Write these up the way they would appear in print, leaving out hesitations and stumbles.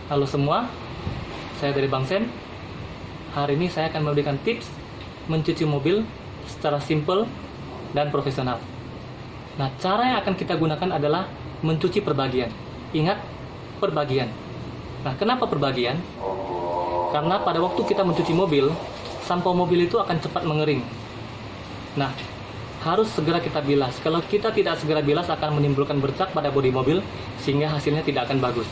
Halo semua, saya dari Bang Sen. Hari ini saya akan memberikan tips mencuci mobil secara simple dan profesional. Nah, cara yang akan kita gunakan adalah mencuci per bagian. Ingat, per bagian. Nah, kenapa per bagian? Karena pada waktu kita mencuci mobil, sampo mobil itu akan cepat mengering. Nah, harus segera kita bilas. Kalau kita tidak segera bilas akan menimbulkan bercak pada bodi mobil sehingga hasilnya tidak akan bagus.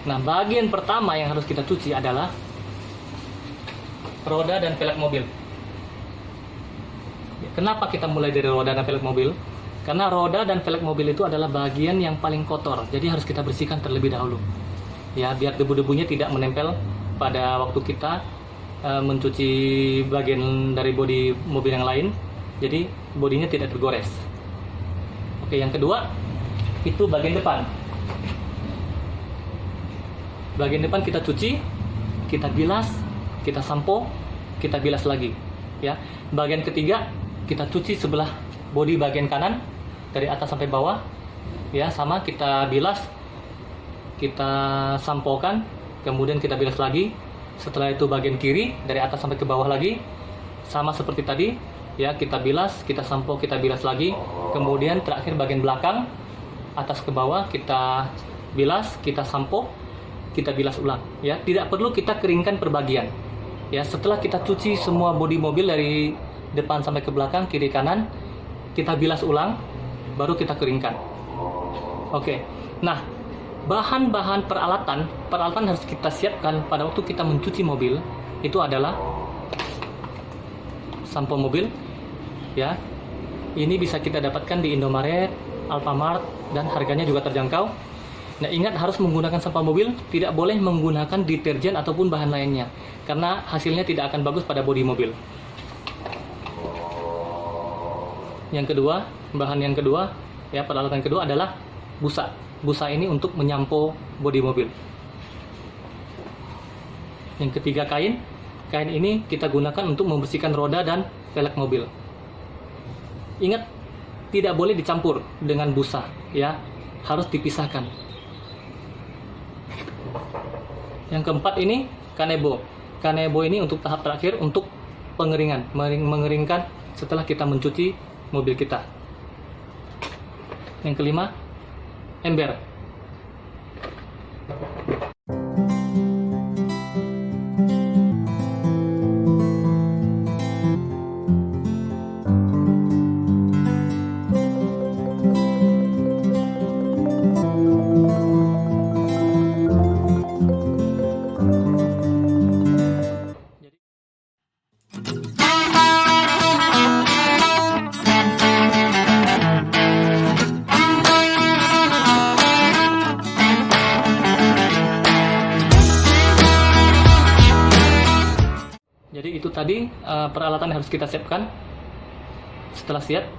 Nah, bagian pertama yang harus kita cuci adalah roda dan velg mobil. Kenapa kita mulai dari roda dan velg mobil? Karena roda dan velg mobil itu adalah bagian yang paling kotor, jadi harus kita bersihkan terlebih dahulu. Ya, biar debu-debunya tidak menempel pada waktu kita mencuci bagian dari bodi mobil yang lain, jadi bodinya tidak tergores. Oke, yang kedua itu bagian depan. Bagian depan kita cuci, kita bilas, kita sampo, kita bilas lagi. Ya, bagian ketiga kita cuci sebelah bodi bagian kanan dari atas sampai bawah. Ya, sama kita bilas, kita sampokan, kemudian kita bilas lagi. Setelah itu bagian kiri dari atas sampai ke bawah lagi, sama seperti tadi. Ya, kita bilas, kita sampo, kita bilas lagi. Kemudian terakhir bagian belakang atas ke bawah kita bilas, kita sampo, kita bilas ulang. Ya, tidak perlu kita keringkan per bagian. Ya, setelah kita cuci semua bodi mobil dari depan sampai ke belakang, kiri kanan, kita bilas ulang, baru kita keringkan. Oke. Nah, bahan-bahan peralatan harus kita siapkan pada waktu kita mencuci mobil itu adalah sampo mobil. Ya, ini bisa kita dapatkan di Indomaret, Alfamart, dan harganya juga terjangkau. Nah, ingat harus menggunakan sampo mobil, tidak boleh menggunakan deterjen ataupun bahan lainnya, karena hasilnya tidak akan bagus pada bodi mobil. Yang kedua, bahan yang kedua, ya, peralatan kedua adalah busa. Busa ini untuk menyampo bodi mobil. Yang ketiga, kain. Kain ini kita gunakan untuk membersihkan roda dan velg mobil. Ingat, tidak boleh dicampur dengan busa, ya, harus dipisahkan. Yang keempat ini kanebo. Kanebo ini untuk tahap terakhir untuk pengeringan, mengeringkan setelah kita mencuci mobil kita. Yang kelima, ember. Jadi itu tadi peralatan yang harus kita siapkan. Setelah siap,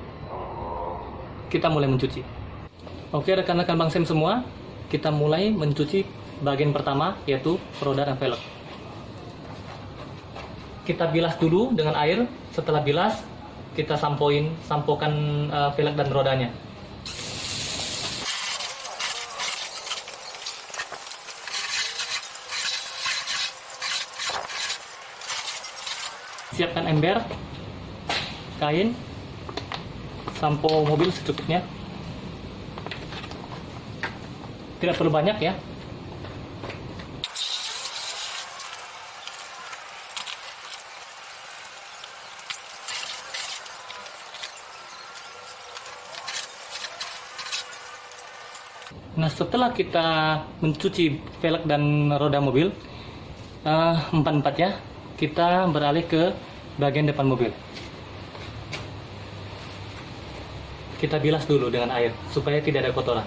kita mulai mencuci. Oke, rekan-rekan Bang Sem semua, kita mulai mencuci bagian pertama, yaitu roda dan velg. Kita bilas dulu dengan air. Setelah bilas, kita sampokan velg dan rodanya. Siapkan ember, kain, sampo mobil secukupnya. Tidak perlu banyak, ya. Nah, setelah kita mencuci velg dan roda mobil, empat-empat, ya, kita beralih ke bagian depan mobil. Kita bilas dulu dengan air supaya tidak ada kotoran.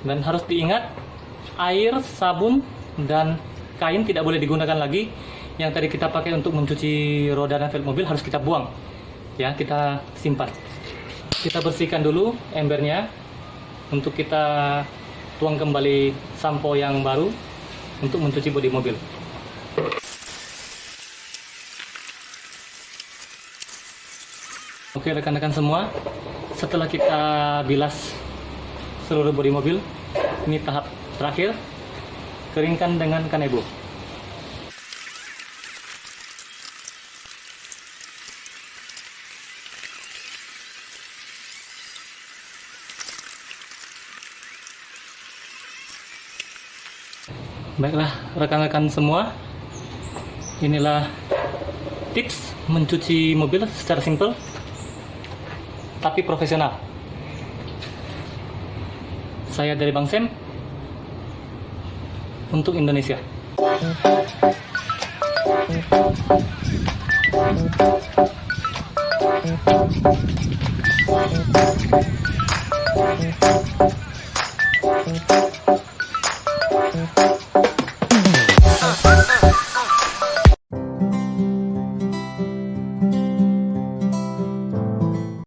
Dan harus diingat, air, sabun, dan kain tidak boleh digunakan lagi. Yang tadi kita pakai untuk mencuci roda dan velg mobil harus kita buang. Ya, kita simpan. Kita bersihkan dulu embernya untuk kita tuang kembali sampo yang baru untuk mencuci bodi mobil. Oke rekan-rekan semua, setelah kita bilas seluruh bodi mobil, ini tahap terakhir, keringkan dengan kanebo. Baiklah rekan-rekan semua, inilah tips mencuci mobil secara simple tapi profesional. Saya dari Bang Sam untuk Indonesia.